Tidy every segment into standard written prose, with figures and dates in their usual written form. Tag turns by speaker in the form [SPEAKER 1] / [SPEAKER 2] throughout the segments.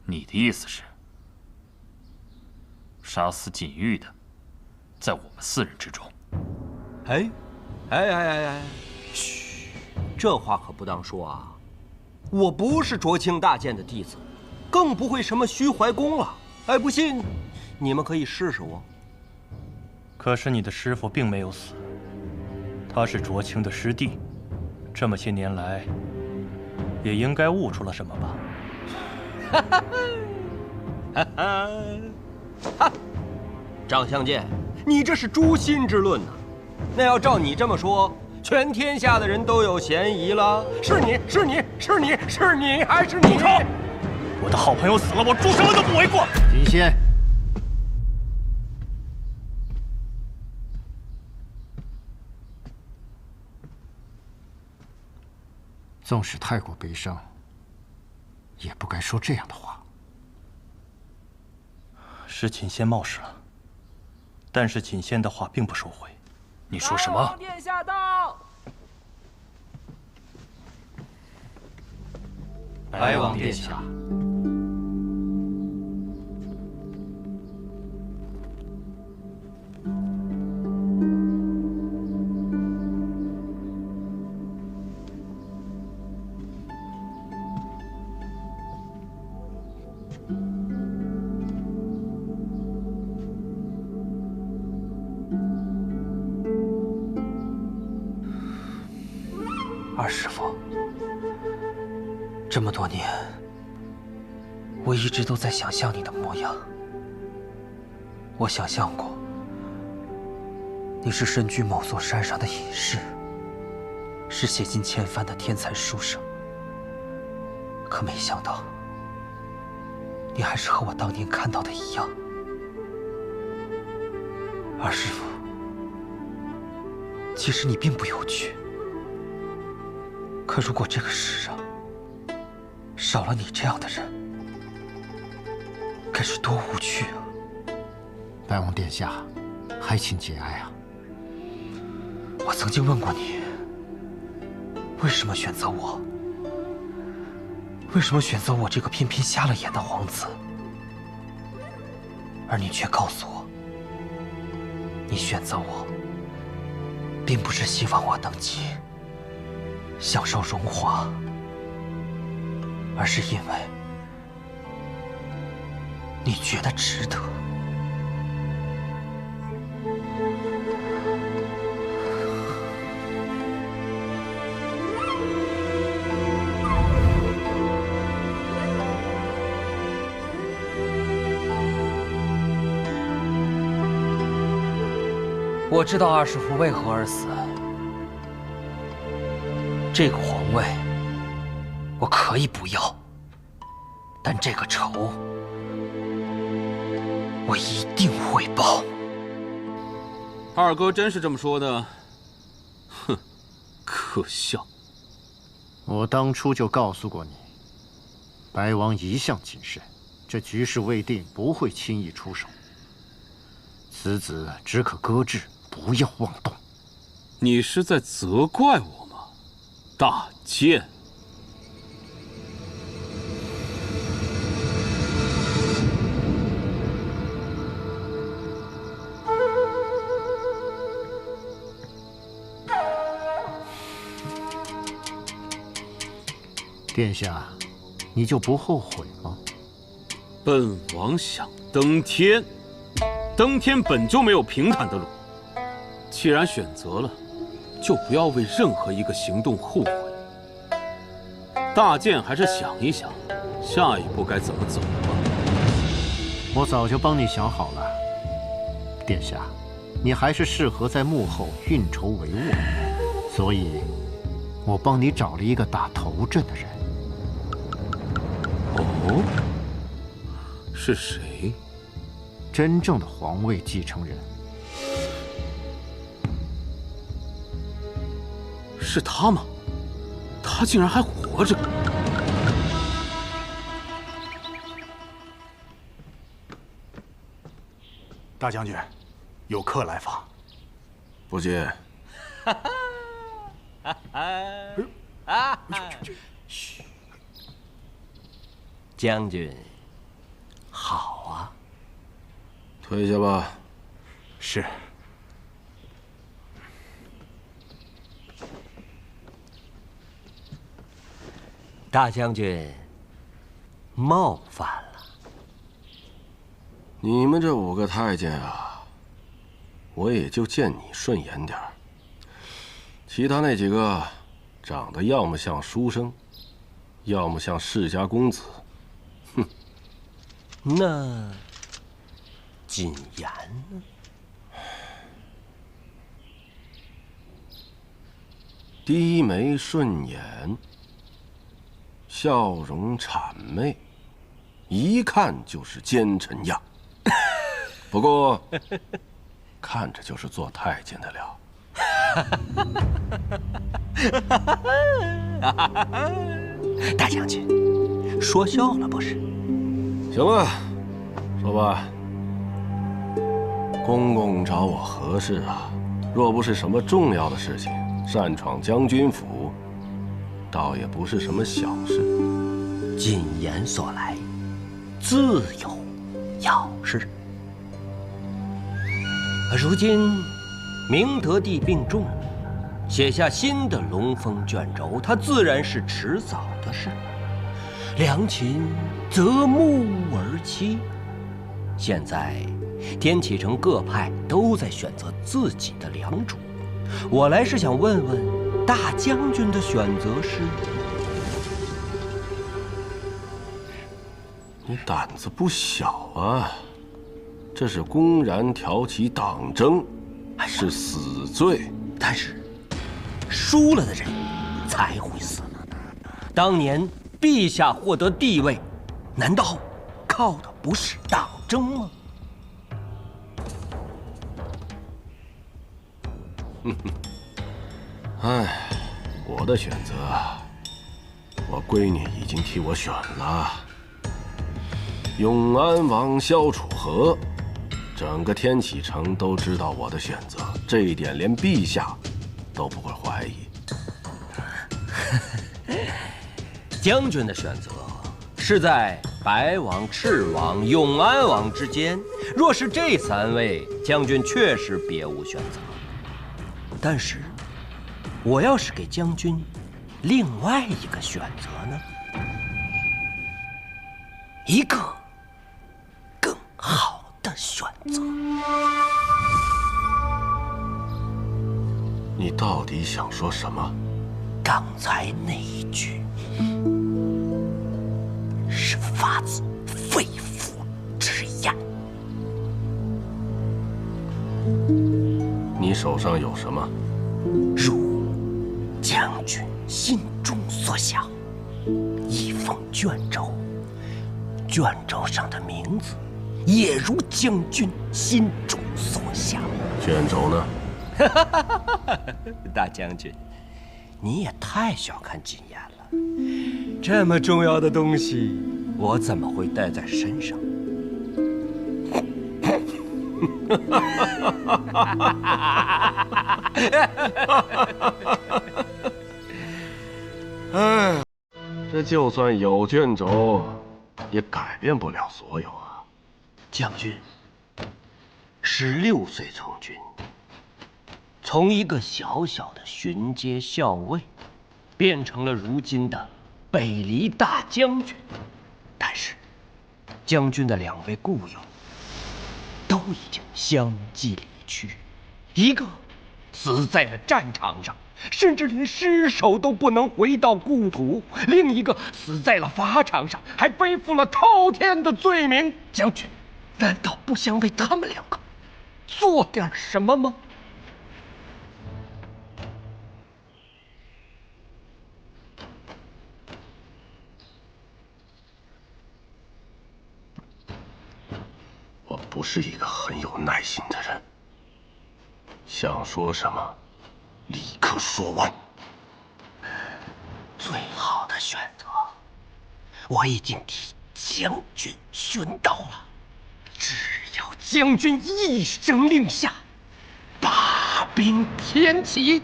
[SPEAKER 1] 你的意思是，杀死锦玉的，在我们4人之中？
[SPEAKER 2] 嘘，这话可不当说啊！我不是卓清大剑的弟子，更不会什么虚怀功了。哎，不信，你们可以试试我。
[SPEAKER 3] 可是你的师傅并没有死，他是卓清的师弟，这么些年来，也应该悟出了什么吧？
[SPEAKER 2] 张相见，你这是诛心之论呐！那要照你这么说，全天下的人都有嫌疑了。是你还是你？
[SPEAKER 3] 住口！我的好朋友死了，我做什么都不为过。
[SPEAKER 4] 金仙，纵使太过悲伤，也不该说这样的话。
[SPEAKER 3] 是秦仙冒失了，但是秦仙的话并不收回。
[SPEAKER 1] 你说什么？
[SPEAKER 5] 白王殿下到！
[SPEAKER 4] 白王殿下。
[SPEAKER 6] 二师父，这么多年，我一直都在想象你的模样。我想象过，你是身居某座山上的隐士，是写尽千帆的天才书生。可没想到，你还是和我当年看到的一样。二师父，其实你并不有趣。可如果这个世上少了你这样的人，该是多无趣啊！
[SPEAKER 4] 白王殿下，还请节哀啊！
[SPEAKER 6] 我曾经问过你，为什么选择我？为什么选择我这个偏偏瞎了眼的皇子？而你却告诉我，你选择我，并不是希望我登基，享受荣华，而是因为你觉得值得。我知道二师父为何而死。这个皇位我可以不要，但这个仇我一定会报。
[SPEAKER 7] 二哥真是这么说的？哼，可笑！
[SPEAKER 4] 我当初就告诉过你，白王一向谨慎，这局势未定，不会轻易出手。此子只可搁置，不要妄动。
[SPEAKER 7] 你是在责怪我吗，大剑？
[SPEAKER 4] 殿下，你就不后悔吗？
[SPEAKER 7] 本王想登天，登天本就没有平坦的路。既然选择了，就不要为任何一个行动后悔。大剑还是想一想，下一步该怎么走吧。
[SPEAKER 4] 我早就帮你想好了，殿下，你还是适合在幕后运筹帷幄，所以，我帮你找了一个打头阵的人。
[SPEAKER 7] 哦，是谁？
[SPEAKER 4] 真正的皇位继承人。
[SPEAKER 7] 是他吗？他竟然还活着！
[SPEAKER 8] 大将军，有客来访。
[SPEAKER 9] 不接。
[SPEAKER 2] 将军，
[SPEAKER 7] 退下吧。
[SPEAKER 8] 是。
[SPEAKER 2] 大将军，冒犯了。
[SPEAKER 7] 你们这5个太监啊，我也就见你顺眼点儿。其他那几个，长得要么像书生，要么像世家公子。哼。
[SPEAKER 2] 那谨言呢？
[SPEAKER 7] 低眉顺眼，笑容谄媚，一看就是奸臣样。不过，看着就是做太监的料。
[SPEAKER 2] 大将军，说笑了不是？
[SPEAKER 7] 行了，说吧。公公找我何事啊？若不是什么重要的事情，擅闯将军府，倒也不是什么小事。
[SPEAKER 2] 谨言所来，自有要事。如今明德帝病重，写下新的龙凤卷轴，它自然是迟早的事。良禽择木而栖，现在天启城各派都在选择自己的良主，我来是想问问大将军的选择是？
[SPEAKER 7] 你胆子不小啊！这是公然挑起党争，是死罪。
[SPEAKER 2] 但是输了的人才会死呢。当年陛下获得地位，难道靠的不是党争吗？
[SPEAKER 7] 哎，我的选择，我闺女已经替我选了。永安王萧楚河，整个天启城都知道我的选择，这一点连陛下都不会怀疑。
[SPEAKER 2] 将军的选择是在白王、赤王、永安王之间，若是这3位，将军确实别无选择。但是，我要是给将军另外一个选择呢？一个更好的选择。
[SPEAKER 7] 你到底想说什么？
[SPEAKER 2] 刚才那一句是发自肺腑之言。
[SPEAKER 7] 你手上有什么？
[SPEAKER 2] 如将军心中所想，一封卷轴，卷轴上的名字也如将军心中所想。
[SPEAKER 7] 卷轴呢？
[SPEAKER 2] 大将军，你也太小看谨言了。这么重要的东西，我怎么会带在身上？
[SPEAKER 7] 哎，这就算有卷轴，也改变不了所有啊。
[SPEAKER 2] 将军16岁从军，从一个小小的巡街校尉，变成了如今的北离大将军。但是，将军的2位故友都已经相继离去，一个死在了战场上，甚至连尸首都不能回到故土；另一个死在了法场上，还背负了滔天的罪名。将军，难道不想为他们2个做点什么吗？
[SPEAKER 7] 我不是一个很有耐心的人，想说什么，立刻说完。
[SPEAKER 2] 最好的选择，我已经替将军寻到了。只要将军一声令下，罢兵天启，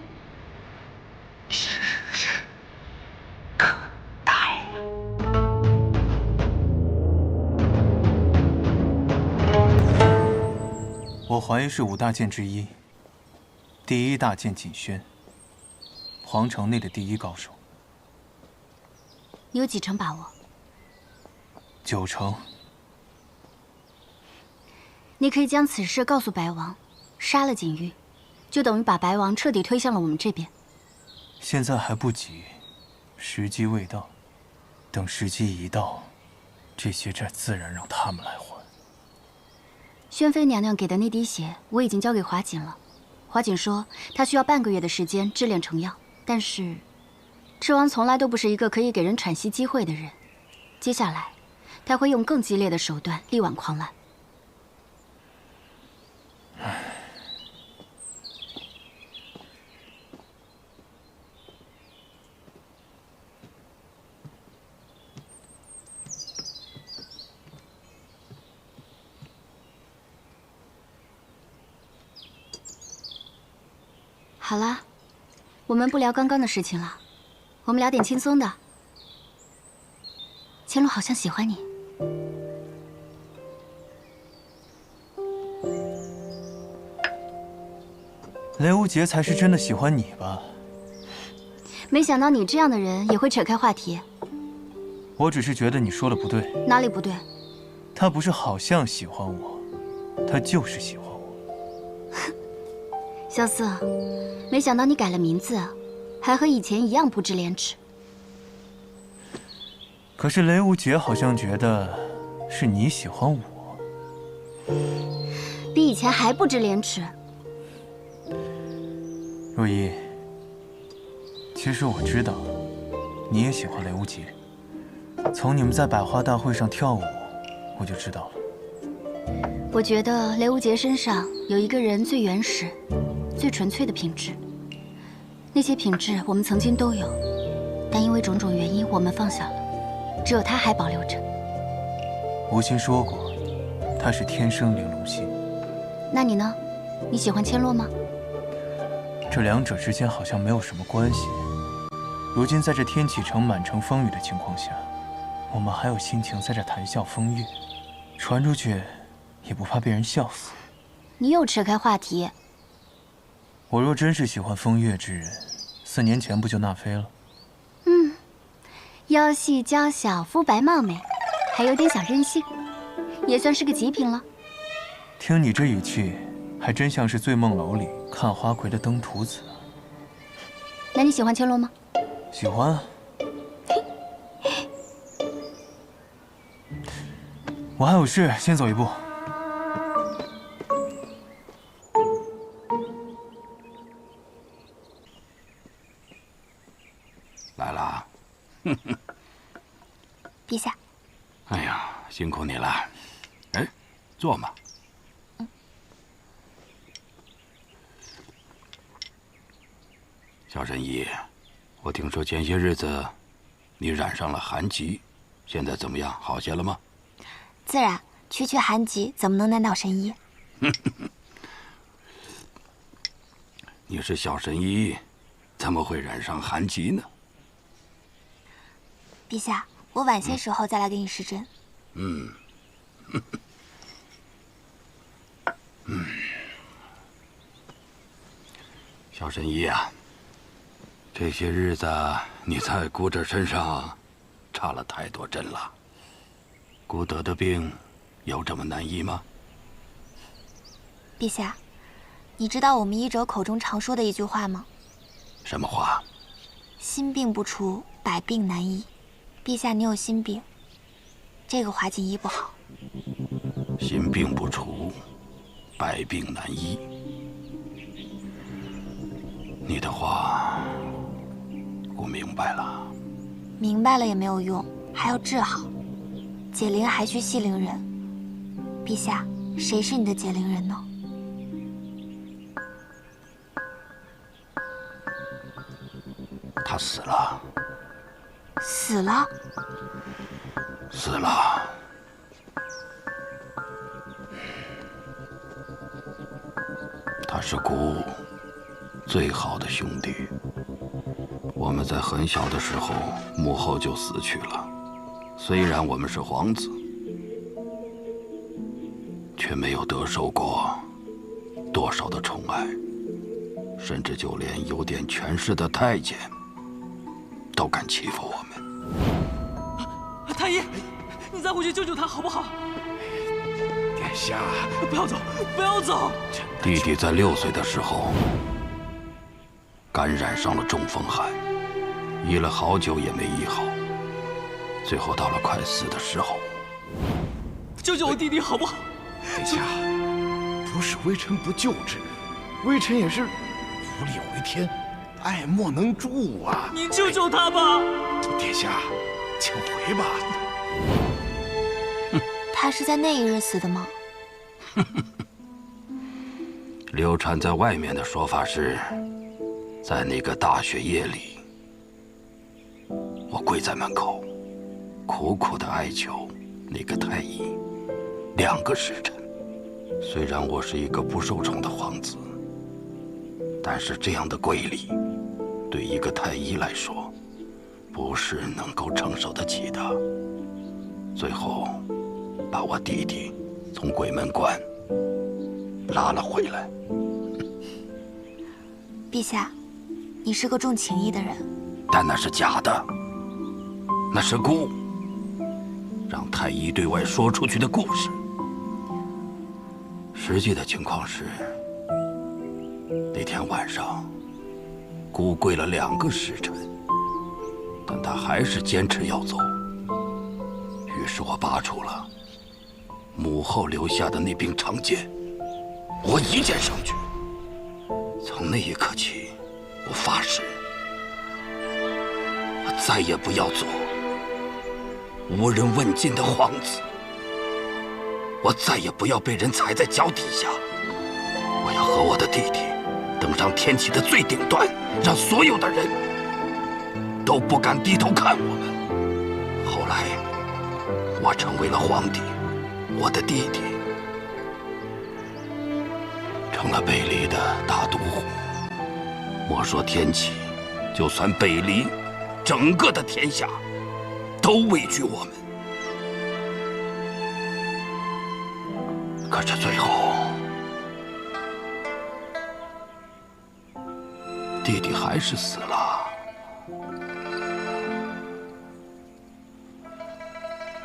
[SPEAKER 2] 指日可待。
[SPEAKER 5] 我怀疑是5大剑之一，第1大剑锦轩，皇城内的第1高手。
[SPEAKER 9] 你有几成把握
[SPEAKER 5] ？9成。
[SPEAKER 9] 你可以将此事告诉白王，杀了锦玉，就等于把白王彻底推向了我们这边。
[SPEAKER 5] 现在还不急，时机未到。等时机一到，这些债自然让他们来还。
[SPEAKER 9] 宣妃娘娘给的那滴血，我已经交给华锦了。华锦说，她需要半个月的时间制炼成药，但是，赤王从来都不是一个可以给人喘息机会的人。接下来，他会用更激烈的手段力挽狂澜。好了，我们不聊刚刚的事情了，我们聊点轻松的。乾隆好像喜欢你。
[SPEAKER 5] 雷无杰才是真的喜欢你吧？
[SPEAKER 9] 没想到你这样的人也会扯开话题。
[SPEAKER 5] 我只是觉得你说的不对。
[SPEAKER 9] 哪里不对？
[SPEAKER 5] 他不是好像喜欢我，他就是喜欢我。
[SPEAKER 9] 萧瑟，没想到你改了名字，还和以前一样不知廉耻。
[SPEAKER 5] 可是雷无杰好像觉得是你喜欢我，
[SPEAKER 9] 比以前还不知廉耻。
[SPEAKER 5] 若依，其实我知道你也喜欢雷无杰，从你们在百花大会上跳舞，我就知道了。
[SPEAKER 9] 我觉得雷无杰身上有一个人最原始、最纯粹的品质，那些品质我们曾经都有，但因为种种原因我们放下了，只有他还保留着。
[SPEAKER 5] 吴昕说过，他是天生玲珑心。
[SPEAKER 9] 那你呢？你喜欢千洛吗？
[SPEAKER 5] 这两者之间好像没有什么关系。如今在这天启城满城风雨的情况下，我们还有心情在这谈笑风月，传出去也不怕被人笑死。
[SPEAKER 9] 你又扯开话题。
[SPEAKER 5] 我若真是喜欢风月之人，4年前不就纳妃了？
[SPEAKER 9] 腰细娇小，肤白貌美，还有点小任性，也算是个极品了。
[SPEAKER 5] 听你这语气，还真像是醉梦楼里看花魁的登徒子。
[SPEAKER 9] 那你喜欢千洛吗？
[SPEAKER 5] 喜欢啊。我还有事，先走一步。
[SPEAKER 10] 来了。
[SPEAKER 9] 陛下。
[SPEAKER 10] 哎呀，辛苦你了。哎，坐嘛。小神医，我听说前些日子你染上了寒疾，现在怎么样？好些了吗？
[SPEAKER 11] 自然，区区寒疾怎么能难倒神医？
[SPEAKER 10] 你是小神医，怎么会染上寒疾呢？
[SPEAKER 11] 陛下，我晚些时候再来给你施针。
[SPEAKER 10] 小神医啊，这些日子你在姑侄身上插了太多针了。姑得的病有这么难医吗？
[SPEAKER 11] 陛下，你知道我们医者口中常说的一句话吗？
[SPEAKER 10] 什么话？
[SPEAKER 11] 心病不除，百病难医。陛下，你有心病，这个华锦医不好。
[SPEAKER 10] 心病不除，百病难医。你的话，我明白了。
[SPEAKER 11] 明白了也没有用，还要治好。解铃还需系铃人。陛下，谁是你的解铃人呢？
[SPEAKER 10] 他死了。
[SPEAKER 11] 死了？
[SPEAKER 10] 死了。他是姑最好的兄弟。我们在很小的时候，母后就死去了。虽然我们是皇子，却没有得受过多少的宠爱，甚至就连有点权势的太监都敢欺负我们。
[SPEAKER 6] 太医，你再回去救救他好不好？
[SPEAKER 10] 殿下，
[SPEAKER 6] 不要走，不要走！
[SPEAKER 10] 弟弟在6岁的时候感染上了中风寒，医了好久也没医好，最后到了快死的时候。
[SPEAKER 6] 救救我弟弟好不好？
[SPEAKER 12] 殿下，不是微臣不救治，微臣也是无力回天，爱莫能助啊！
[SPEAKER 6] 你救救他吧！
[SPEAKER 12] 殿下，请回吧。
[SPEAKER 11] 他是在那一日死的吗？
[SPEAKER 10] 流传在外面的说法是，在那个大雪夜里，我跪在门口，苦苦地哀求那个太医2个时辰。虽然我是一个不受宠的皇子，但是这样的跪礼，对一个太医来说，不是能够承受得起的。最后，把我弟弟从鬼门关拉了回来。
[SPEAKER 11] 陛下，你是个重情义的人，
[SPEAKER 10] 但那是假的，那是故让太医对外说出去的故事。实际的情况是，那天晚上，孤跪了2个时辰，但他还是坚持要走。于是我拔出了母后留下的那柄长剑，我一剑上去。从那一刻起，我发誓，我再也不要做无人问津的皇子。我再也不要被人踩在脚底下。我要和我的弟弟登上天启的最顶端，让所有的人都不敢低头看我们。后来，我成为了皇帝，我的弟弟成了北离的大都护。莫说天启，就算北离，整个的天下都畏惧我们。可是最后，弟弟还是死了。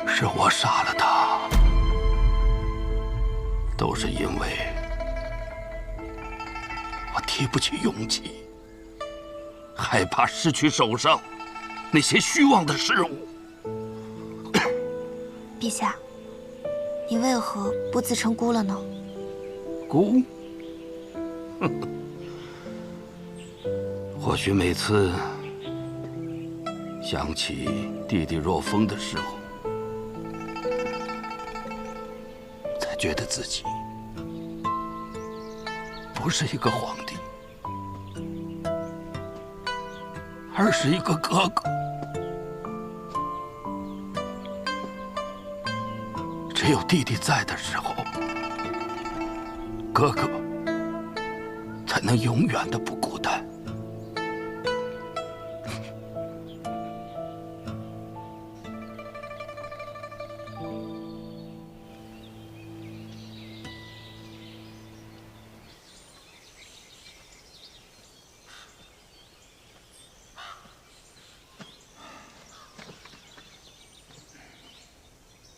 [SPEAKER 10] 是我杀了他，都是因为我提不起勇气，害怕失去手上那些虚妄的事物。
[SPEAKER 11] 陛下，你为何不自称孤了呢？
[SPEAKER 10] 孤？或许每次想起弟弟若风的时候，才觉得自己不是一个皇帝，而是一个哥哥。只有弟弟在的时候，哥哥才能永远的不孤单。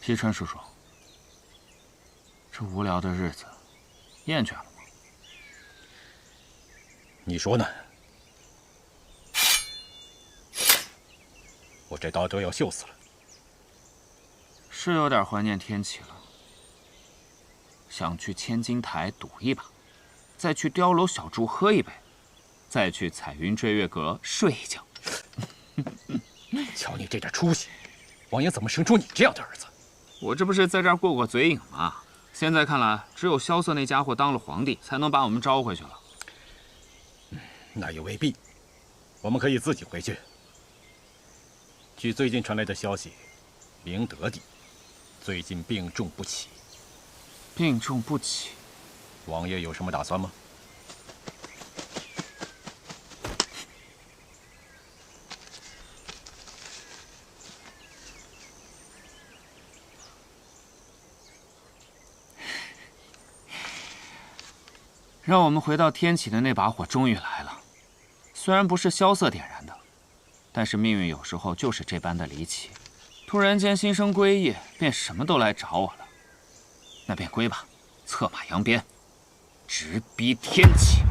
[SPEAKER 13] 皮川叔叔，这无聊的日子，厌倦了吗？
[SPEAKER 14] 你说呢？我这刀都要锈死了。
[SPEAKER 13] 是有点怀念天启了，想去千金台赌一把，再去碉楼小筑喝一杯，再去彩云追月阁睡一觉。
[SPEAKER 14] 瞧你这点出息，王爷怎么生出你这样的儿子？
[SPEAKER 13] 我这不是在这儿过过嘴瘾吗？现在看来，只有萧瑟那家伙当了皇帝，才能把我们招回去了。
[SPEAKER 14] 那也未必，我们可以自己回去。据最近传来的消息，明德帝最近病重不起。
[SPEAKER 13] 病重不起，
[SPEAKER 14] 王爷有什么打算吗？
[SPEAKER 13] 让我们回到天启的那把火终于来了，虽然不是萧瑟点燃的，但是命运有时候就是这般的离奇，突然间心生归意，便什么都来找我了。那便归吧，策马扬鞭，直逼天启。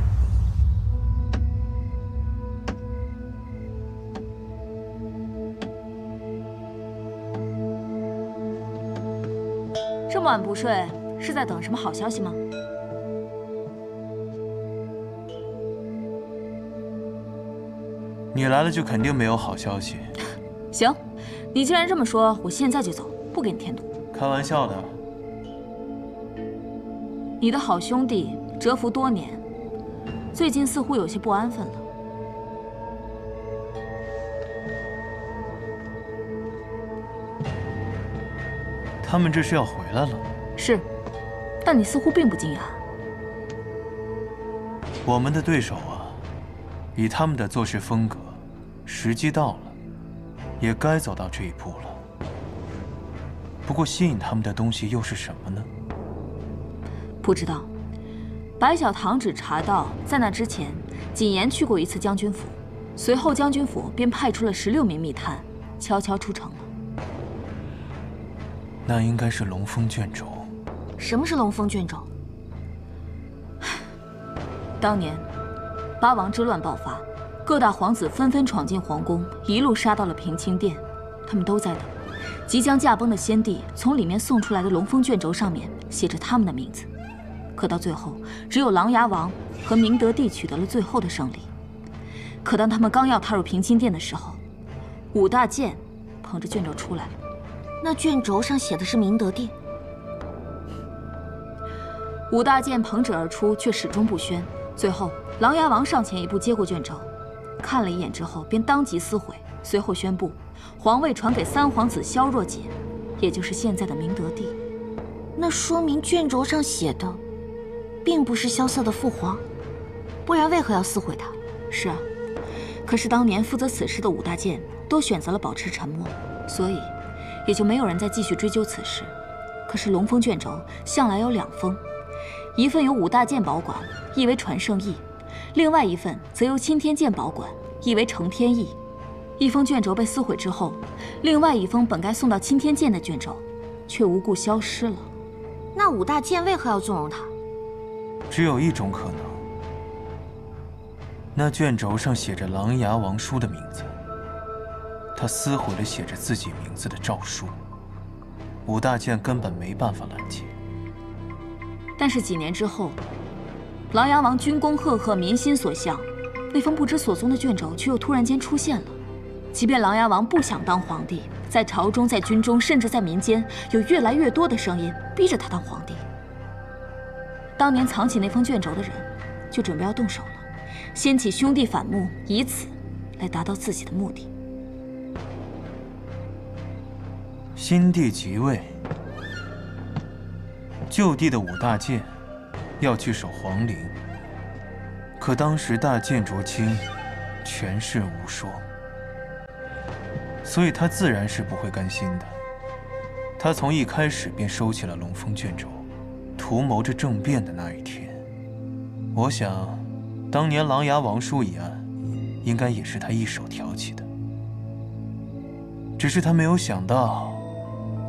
[SPEAKER 15] 这么晚不睡，是在等什么好消息吗？
[SPEAKER 5] 你来了就肯定没有好消息。
[SPEAKER 15] 行，你既然这么说，我现在就走，不给你添堵。
[SPEAKER 5] 开玩笑的。
[SPEAKER 15] 你的好兄弟蛰伏多年，最近似乎有些不安分了。
[SPEAKER 5] 他们这是要回来了？
[SPEAKER 15] 是，但你似乎并不惊讶。
[SPEAKER 5] 我们的对手啊，以他们的做事风格，时机到了，也该走到这一步了。不过吸引他们的东西又是什么呢？
[SPEAKER 15] 不知道。白小堂只查到，在那之前，谨言去过一次将军府，随后将军府便派出了16名密探，悄悄出城了。
[SPEAKER 5] 那应该是龙峰卷轴。
[SPEAKER 15] 什么是龙峰卷轴？当年，八王之乱爆发，各大皇子纷纷闯进皇宫，一路杀到了平清殿。他们都在等，即将驾崩的先帝从里面送出来的龙峰卷轴上面写着他们的名字。可到最后，只有琅琊王和明德帝取得了最后的胜利。可当他们刚要踏入平清殿的时候，武大健捧着卷轴出来了。
[SPEAKER 11] 那卷轴上写的是明德帝。
[SPEAKER 15] 武大健捧旨而出，却始终不宣。最后，琅琊王上前一步接过卷轴，看了一眼之后，便当即撕毁。随后宣布，皇位传给三皇子萧若解，也就是现在的明德帝。
[SPEAKER 11] 那说明卷轴上写的，并不是萧瑟的父皇，不然为何要撕毁它？
[SPEAKER 15] 是啊，可是当年负责此事的武大健都选择了保持沉默，所以也就没有人再继续追究此事。可是龙峰卷轴向来有2封，一份由武大健保管，译为传圣意；另外一份则由钦天监保管，译为承天意。一封卷轴被撕毁之后，另外一封本该送到钦天监的卷轴，却无故消失了。
[SPEAKER 11] 那武大健为何要纵容他？
[SPEAKER 5] 只有一种可能，那卷轴上写着琅琊王叔的名字，他撕毁了写着自己名字的诏书，武大健根本没办法拦截。
[SPEAKER 15] 但是几年之后，琅琊王军功赫赫，民心所向，那封不知所踪的卷轴却又突然间出现了。即便琅琊王不想当皇帝，在朝中、在军中，甚至在民间，有越来越多的声音逼着他当皇帝。当年藏起那封卷轴的人，就准备要动手了，掀起兄弟反目，以此来达到自己的目的。
[SPEAKER 5] 新帝即位，旧帝的武大健要去守皇陵，可当时大健卓卿权势无双，所以他自然是不会甘心的。他从一开始便收起了龙峰卷轴，图谋着政变的那一天。我想，当年琅琊王叔一案，应该也是他一手挑起的。只是他没有想到，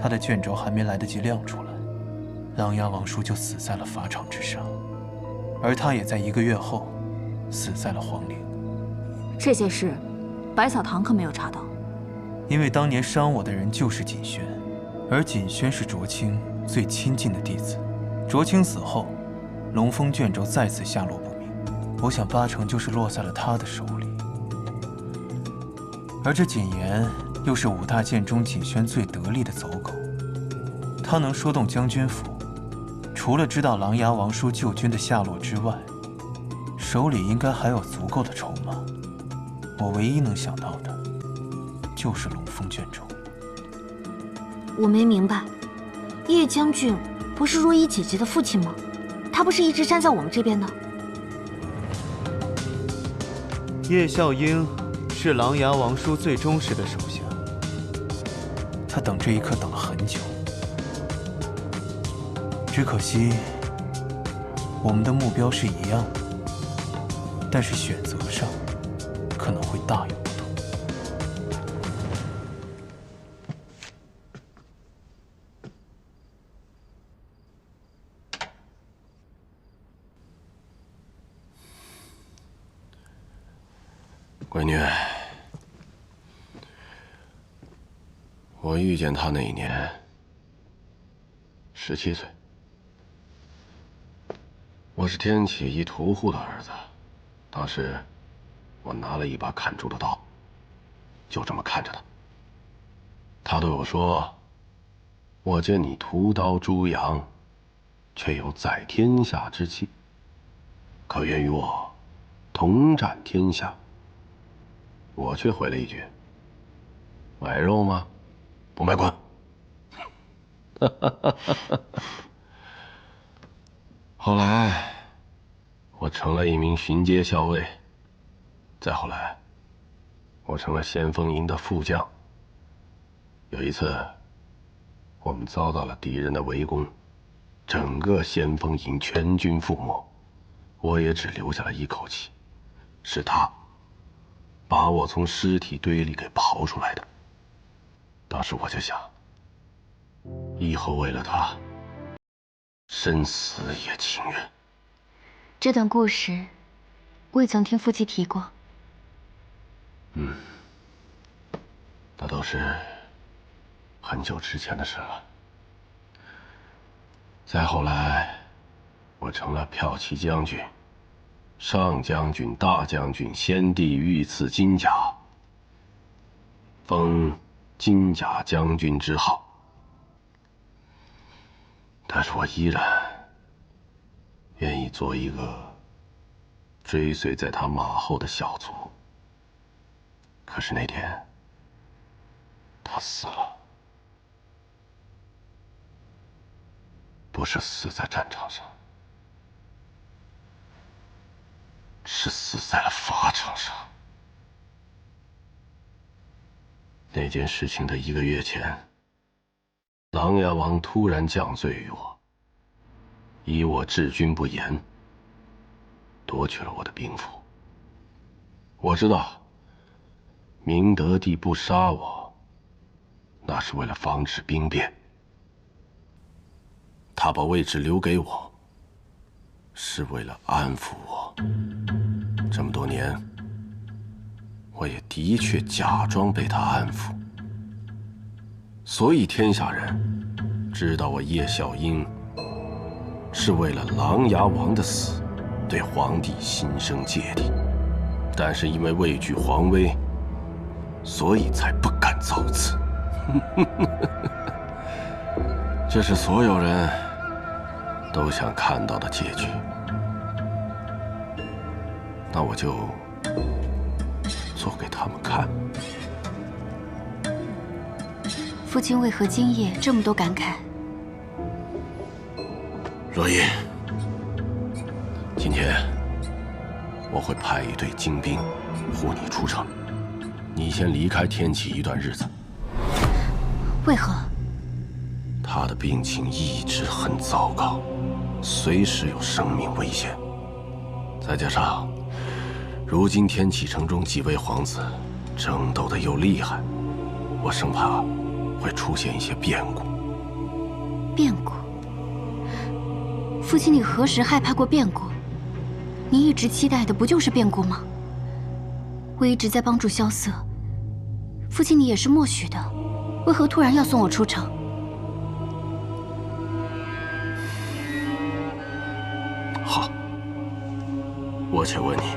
[SPEAKER 5] 他的卷轴还没来得及亮出来，琅琊王叔就死在了法场之上，而他也在1个月后死在了皇陵。
[SPEAKER 15] 这些事，百草堂可没有查到。
[SPEAKER 5] 因为当年伤我的人就是锦轩，而锦轩是卓卿最亲近的弟子。卓卿死后，龙峰卷轴再次下落不明，我想8成就是落在了他的手里。而这锦言又是武大健中锦轩最得力的走狗，他能说动将军府，除了知道琅琊王叔救军的下落之外，手里应该还有足够的筹码。我唯一能想到的就是龙峰卷轴。
[SPEAKER 11] 我没明白，叶将军不是若依姐姐的父亲吗？他不是一直站在我们这边的？
[SPEAKER 5] 叶孝英是琅琊王叔最忠实的手下，他等这一刻等了很久，只可惜我们的目标是一样的，但是选择上可能会大有不同。
[SPEAKER 16] 闺女，我遇见他那一年17岁，我是天启一屠户的儿子。当时我拿了一把砍猪的刀，就这么看着他。他对我说：“我见你屠刀诛羊，却有宰天下之气，可愿与我同占天下？”我却回了一句：“买肉吗？不买滚！”后来，我成了一名巡街校尉。再后来，我成了先锋营的副将。有一次，我们遭到了敌人的围攻，整个先锋营全军覆没，我也只留下了一口气，是他把我从尸体堆里给刨出来的。当时我就想，以后为了他，生死也情愿。
[SPEAKER 11] 这段故事，未曾听父亲提过。
[SPEAKER 16] 那都是很久之前的事了。再后来，我成了骠骑将军、上将军、大将军、先帝御赐金甲，封金甲将军之号。但是我依然愿意做一个追随在他马后的小卒。可是那天，他死了，不是死在战场上，是死在了法场上。那件事情的1个月前，琅琊王突然降罪于我，以我治军不严，夺取了我的兵符。我知道明德帝不杀我，那是为了防止兵变。他把位置留给我，是为了安抚我。这么多年，我也的确假装被他安抚，所以天下人知道我叶小英是为了琅琊王的死，对皇帝心生芥蒂，但是因为畏惧皇威，所以才不敢造次。这是所有人都想看到的结局。那我就做给他们看。
[SPEAKER 9] 父亲为何今夜这么多感慨？
[SPEAKER 16] 若依，今天我会派一队精兵护你出城，你先离开天启一段日子。
[SPEAKER 9] 为何？
[SPEAKER 16] 他的病情一直很糟糕，随时有生命危险。再加上，如今天启城中几位皇子争斗得又厉害，我生怕会出现一些变故。
[SPEAKER 9] 变故？父亲，你何时害怕过变故？你一直期待的不就是变故吗？我一直在帮助萧瑟，父亲你也是默许的，为何突然要送我出城？
[SPEAKER 16] 好，我且问你，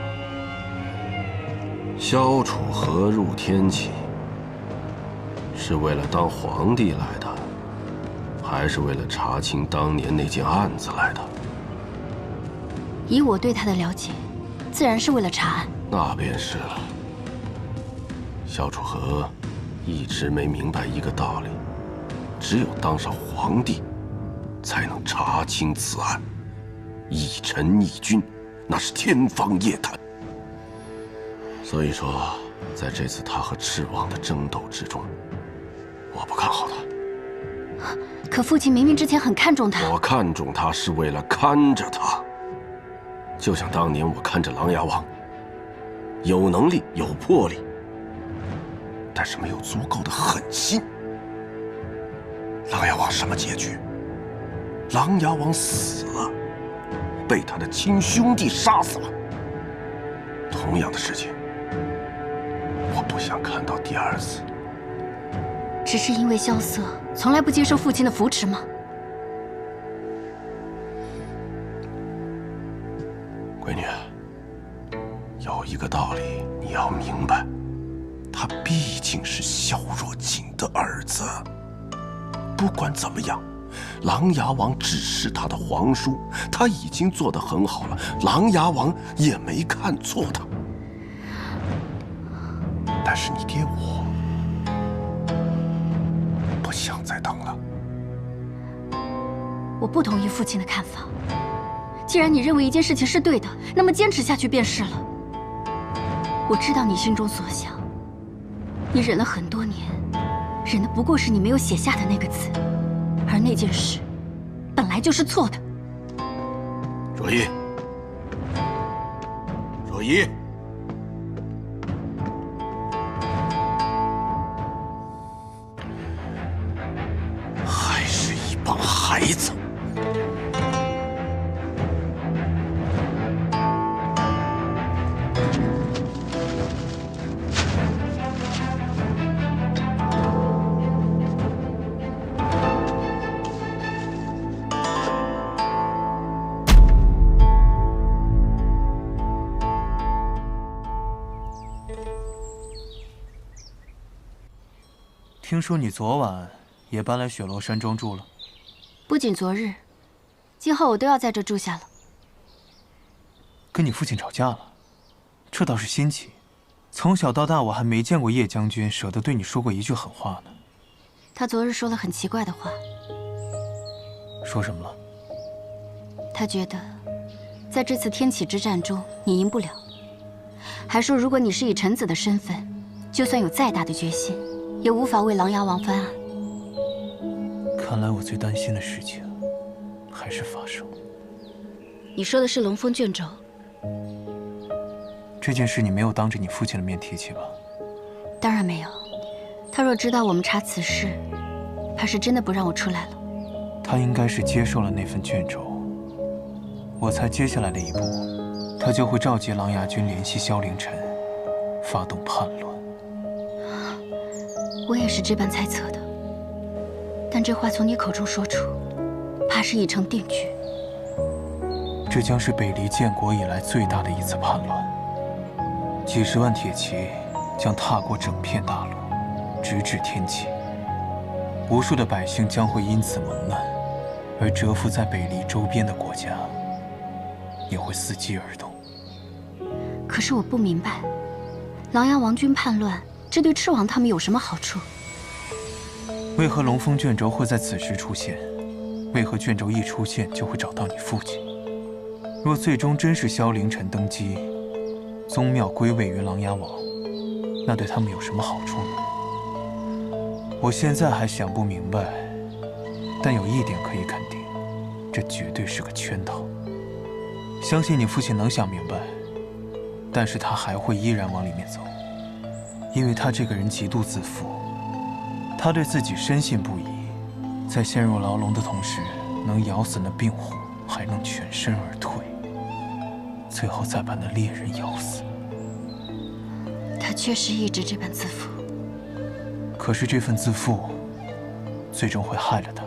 [SPEAKER 16] 萧楚河入天启，是为了当皇帝来的，还是为了查清当年那件案子来的？
[SPEAKER 9] 以我对他的了解，自然是为了查案。
[SPEAKER 16] 那便是了。萧楚河一直没明白一个道理，只有当上皇帝，才能查清此案。一臣一君，那是天方夜谭。所以说，在这次他和赤王的争斗之中，我不看好他。
[SPEAKER 9] 可父亲明明之前很看重他。
[SPEAKER 16] 我看重他是为了看着他，就像当年我看着琅琊王，有能力有魄力，但是没有足够的狠心。
[SPEAKER 12] 琅琊王什么结局？
[SPEAKER 16] 琅琊王死了，被他的亲兄弟杀死了。同样的事情，我不想看到第二次。
[SPEAKER 9] 只是因为萧瑟从来不接受父亲的扶持吗？
[SPEAKER 16] 闺女，有一个道理你要明白，他毕竟是萧若锦的儿子。不管怎么样，琅琊王只是他的皇叔，他已经做得很好了，琅琊王也没看错他。但是你爹我不想再等了。
[SPEAKER 9] 我不同意父亲的看法。既然你认为一件事情是对的，那么坚持下去便是了。我知道你心中所想，你忍了很多年，忍的不过是你没有写下的那个字，而那件事本来就是错的。
[SPEAKER 16] 若依，若依，还是一帮孩子。
[SPEAKER 5] 听说你昨晚也搬来雪罗山庄住了。
[SPEAKER 9] 不仅昨日，今后我都要在这住下了。
[SPEAKER 5] 跟你父亲吵架了，这倒是新奇。从小到大，我还没见过叶将军舍得对你说过一句狠话呢。
[SPEAKER 9] 他昨日说了很奇怪的话。
[SPEAKER 5] 说什么了？
[SPEAKER 9] 他觉得，在这次天启之战中你赢不了，还说如果你是以臣子的身份，就算有再大的决心，也无法为琅琊王翻案。
[SPEAKER 5] 看来我最担心的事情还是发生了。
[SPEAKER 9] 你说的是龙峰卷轴？
[SPEAKER 5] 这件事你没有当着你父亲的面提起吧？
[SPEAKER 9] 当然没有。他若知道我们查此事，怕是真的不让我出来了。
[SPEAKER 5] 他应该是接受了那份卷轴，我猜接下来的一步，他就会召集琅琊军联系萧凌尘，发动叛乱。
[SPEAKER 9] 我也是这般猜测的，但这话从你口中说出，怕是已成定局。
[SPEAKER 5] 这将是北离建国以来最大的一次叛乱，几十万铁骑将踏过整片大陆，直至天启。无数的百姓将会因此蒙难，而蛰伏在北离周边的国家也会伺机而动。
[SPEAKER 9] 可是我不明白，琅琊王军叛乱，这对赤王他们有什么好处？
[SPEAKER 5] 为何龙峰卷轴会在此时出现？为何卷轴一出现就会找到你父亲？若最终真是萧凌尘登基，宗庙归位于琅琊王，那对他们有什么好处呢？我现在还想不明白，但有一点可以肯定，这绝对是个圈套。相信你父亲能想明白，但是他还会依然往里面走，因为他这个人极度自负，他对自己深信不疑，在陷入牢笼的同时，能咬死那病虎，还能全身而退，最后再把那猎人咬死。
[SPEAKER 9] 他确实一直这般自负，
[SPEAKER 5] 可是这份自负，最终会害了他，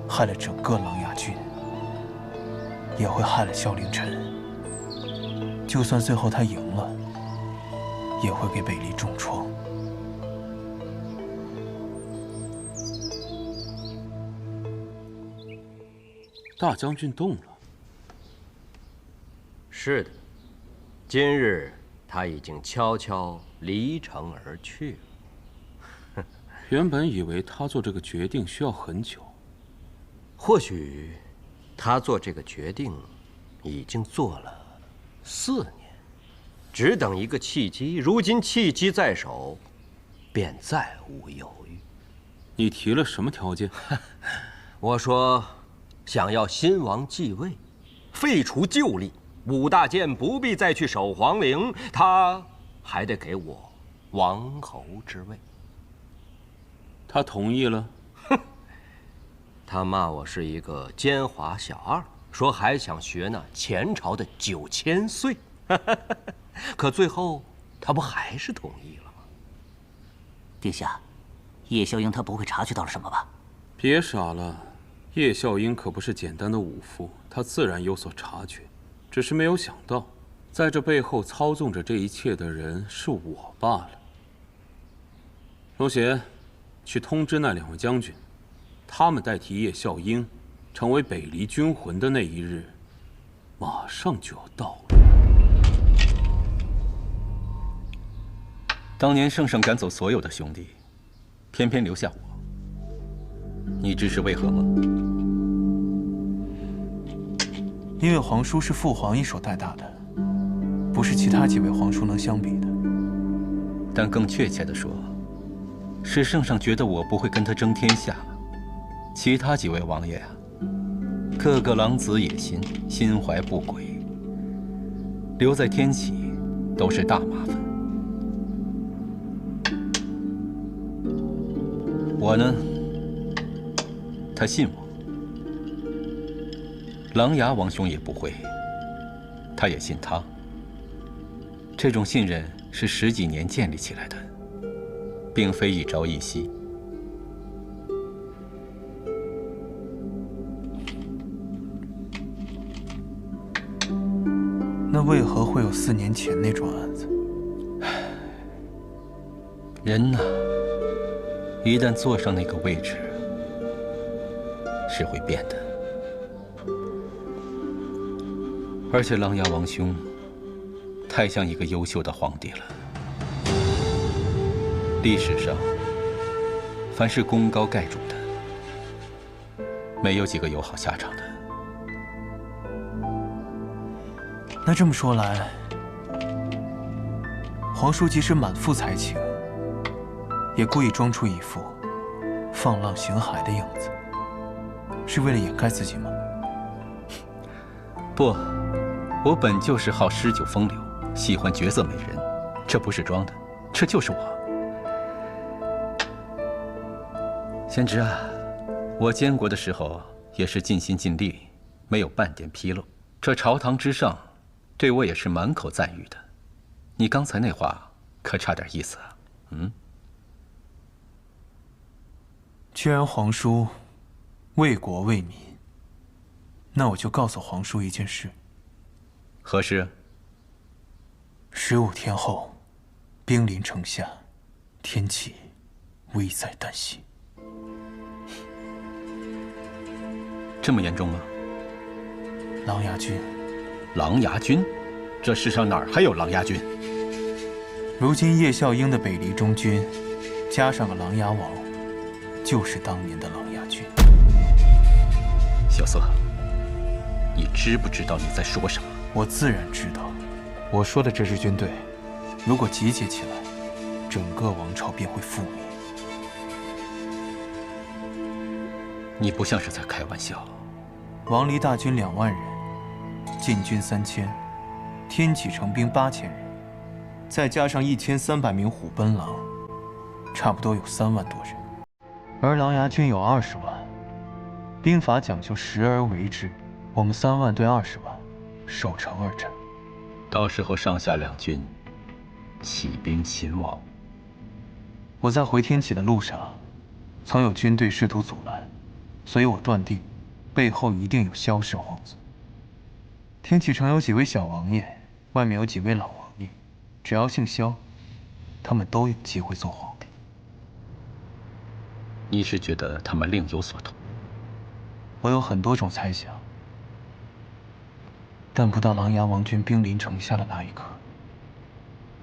[SPEAKER 5] 害了整个琅琊军，也会害了萧凌尘。就算最后他赢了，也会给北离重创。
[SPEAKER 7] 大将军动了。
[SPEAKER 2] 是的，今日他已经悄悄离城而去了。
[SPEAKER 7] 原本以为他做这个决定需要很久，
[SPEAKER 2] 或许他做这个决定已经做了4年，只等一个契机。如今契机在手，便再无犹豫。
[SPEAKER 7] 你提了什么条件？
[SPEAKER 2] 我说，想要新王继位，废除旧例，武大健不必再去守皇陵，他还得给我王侯之位。
[SPEAKER 7] 他同意了？
[SPEAKER 2] 哼，他骂我是一个奸猾小二，说还想学那前朝的9000岁，可最后他不还是同意了吗？
[SPEAKER 17] 殿下，叶孝英他不会察觉到了什么吧？
[SPEAKER 7] 别傻了，叶孝英可不是简单的武夫，他自然有所察觉，只是没有想到，在这背后操纵着这一切的人是我罢了。龙贤，去通知那2位将军，他们代替叶孝英，成为北离军魂的那一日，马上就要到了。
[SPEAKER 18] 当年圣上赶走所有的兄弟，偏偏留下我。你知是为何吗？
[SPEAKER 5] 因为皇叔是父皇一手带大的，不是其他几位皇叔能相比的。
[SPEAKER 18] 但更确切地说，是圣上觉得我不会跟他争天下。其他几位王爷啊，个个狼子野心，心怀不轨，留在天启都是大麻烦。我呢，他信我。琅琊王兄也不会，他也信他。这种信任是10几年建立起来的，并非一朝一夕。
[SPEAKER 5] 那为何会有4年前那桩案子？
[SPEAKER 18] 人呐，一旦坐上那个位置，是会变的。而且琅琊王兄太像一个优秀的皇帝了。历史上，凡是功高盖主的，没有几个有好下场的。
[SPEAKER 5] 那这么说来，皇叔即使满腹才情，也故意装出一副放浪形骸的样子，是为了掩盖自己吗？
[SPEAKER 18] 不，我本就是好诗酒风流，喜欢绝色美人，这不是装的，这就是我。贤侄啊，我监国的时候也是尽心尽力，没有半点纰漏。这朝堂之上，对我也是满口赞誉的。你刚才那话可差点意思啊。
[SPEAKER 5] 既然皇叔为国为民，那我就告诉皇叔一件事。
[SPEAKER 18] 何事
[SPEAKER 5] ？15天后，兵临城下，天启危在旦夕。
[SPEAKER 18] 这么严重吗？
[SPEAKER 5] 琅琊军。
[SPEAKER 18] 琅琊军？这世上哪儿还有琅琊军？
[SPEAKER 5] 如今叶孝英的北离中军，加上个琅琊王，就是当年的琅琊军。
[SPEAKER 18] 小色，你知不知道你在说什么？
[SPEAKER 5] 我自然知道。我说的这支军队，如果集结起来，整个王朝便会覆灭。
[SPEAKER 18] 你不像是在开玩笑。
[SPEAKER 5] 王离大军2万人，禁军3000，天启城兵8000人，再加上1300名虎贲狼，差不多有3万多人。而琅琊军有20万，兵法讲究时而为之，我们3万对20万，守城而战。
[SPEAKER 18] 到时候上下两军起兵勤王。
[SPEAKER 5] 我在回天启的路上，曾有军队试图阻拦，所以我断定背后一定有萧氏皇子。天启城有几位小王爷，外面有几位老王爷，只要姓萧，他们都有机会做皇帝。
[SPEAKER 18] 你是觉得他们另有所图？
[SPEAKER 5] 我有很多种猜想，但不到琅琊王军兵临城下的那一刻，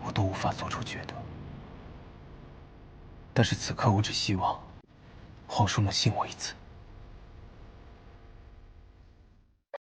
[SPEAKER 5] 我都无法做出决断。但是此刻我只希望皇叔能信我一次。